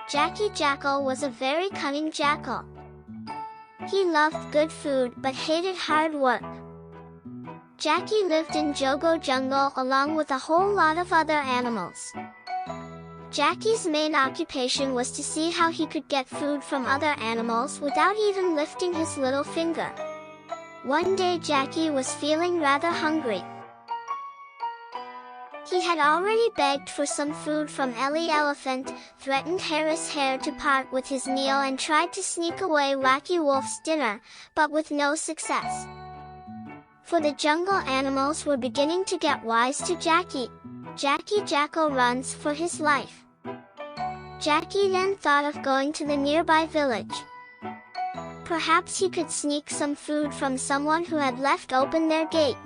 Jackal was a very cunning jackal. He loved good food but hated hard work. Jackie lived in Jogo jungle along with a whole lot of other animals. Jackie's main occupation was to see how he could get food from other animals without even lifting his little finger. One day Jackie was feeling rather hungry. He had already begged for some food from Ellie Elephant, threatened Harris Hare to part with his meal and tried to sneak away Wacky Wolf's dinner, but with no success. For the jungle animals were beginning to get wise to Jackie. Jackal runs for his life. Jackie then thought of going to the nearby village. Perhaps he could sneak some food from someone who had left open their gate.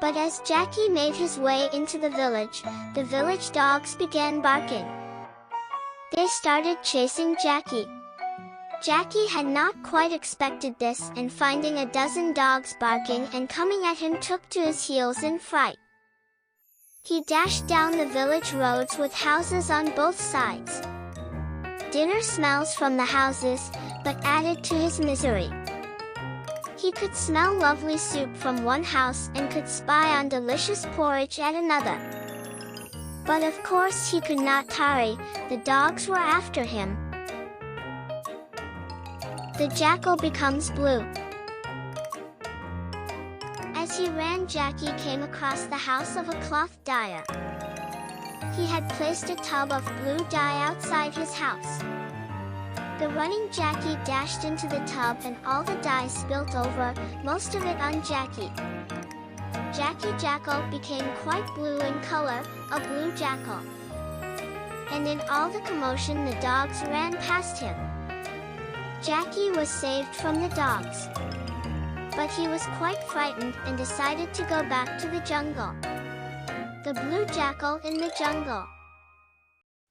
But as Jackie made his way into the village dogs began barking. They started chasing Jackie. Jackie had not quite expected this, and finding a dozen dogs barking and coming at him took to his heels in fright. He dashed down the village roads with houses on both sides. Dinner smells from the houses, but added to his misery. He could smell lovely soup from one house and could spy on delicious porridge at another. But of course he could not tarry, the dogs were after him. The jackal becomes blue. As he ran, Jackie came across the house of a cloth dyer. He had placed a tub of blue dye outside his house. The running Jackie dashed into the tub and all the dye spilt over, most of it on Jackie. Jackal became quite blue in color, a blue jackal. And in all the commotion the dogs ran past him. Jackie was saved from the dogs. But he was quite frightened and decided to go back to the jungle. The blue jackal in the jungle.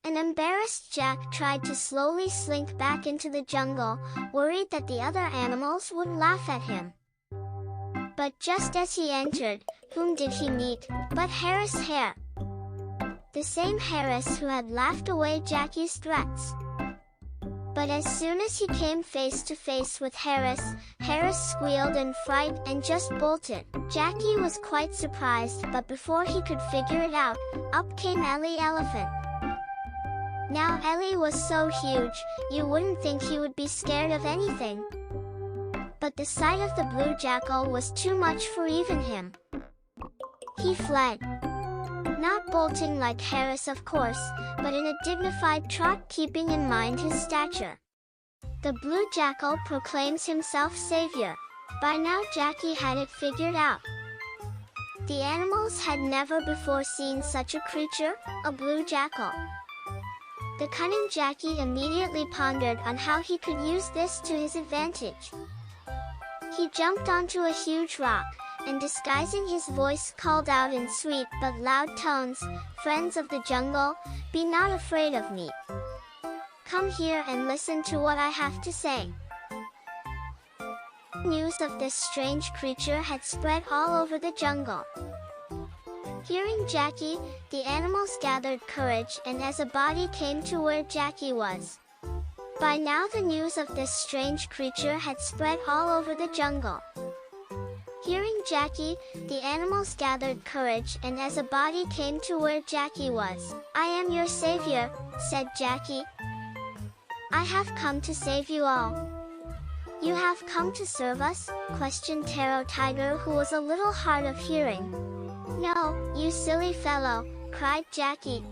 An embarrassed Jack tried to slowly slink back into the jungle, worried that the other animals would laugh at him. But just as he entered, whom did he meet but Harris Hare? The same Harris who had laughed away Jackie's threats. But as soon as he came face to face with Harris squealed in fright and just bolted. Jackie was quite surprised, but before he could figure it out, up came Ellie Elephant. Now Ellie was so huge, you wouldn't think he would be scared of anything. But the sight of the blue jackal was too much for even him. He fled. Not bolting like Harris of course, but in a dignified trot, keeping in mind his stature. The blue jackal proclaims himself savior. By now Jackie had it figured out. The animals had never before seen such a creature, a blue jackal. The cunning Jackie immediately pondered on how he could use this to his advantage. He jumped onto a huge rock, and disguising his voice called out in sweet but loud tones, "Friends of the jungle, be not afraid of me. Come here and listen to what I have to say." News of this strange creature had spread all over the jungle. Hearing Jackie, the animals gathered courage and as a body came to where Jackie was. By now the news of this strange creature had spread all over the jungle. Hearing Jackie, the animals gathered courage and as a body came to where Jackie was. "I am your savior," said Jackie. "I have come to save you all." "You have come to serve us?" questioned Taro Tiger, who was a little hard of hearing. "No, you silly fellow," cried Jackie.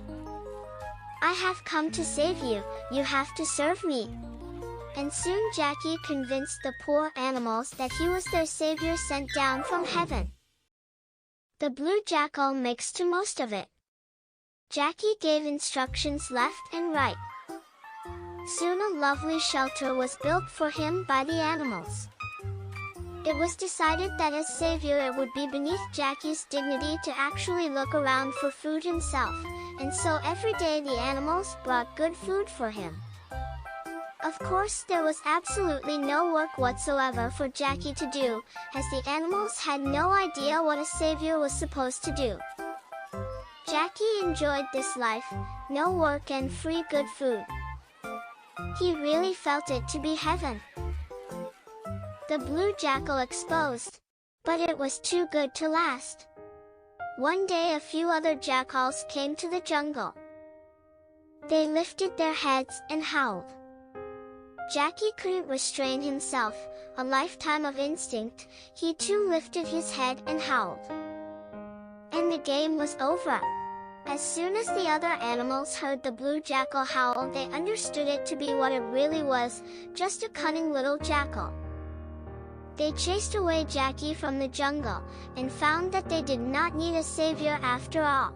"I have come to save you, you have to serve me." And soon Jackie convinced the poor animals that he was their savior sent down from heaven. The blue jackal makes to most of it. Jackie gave instructions left and right. Soon a lovely shelter was built for him by the animals. It was decided that as savior it would be beneath Jackie's dignity to actually look around for food himself, and so every day the animals brought good food for him. Of course there was absolutely no work whatsoever for Jackie to do, as the animals had no idea what a savior was supposed to do. Jackie enjoyed this life, no work and free good food. He really felt it to be heaven. The blue jackal exposed, but it was too good to last. One day a few other jackals came to the jungle. They lifted their heads and howled. Jackie couldn't restrain himself, a lifetime of instinct. He too lifted his head and howled. And the game was over. As soon as the other animals heard the blue jackal howl, they understood it to be what it really was, just a cunning little jackal. They chased away Jackie from the jungle, and found that they did not need a savior after all.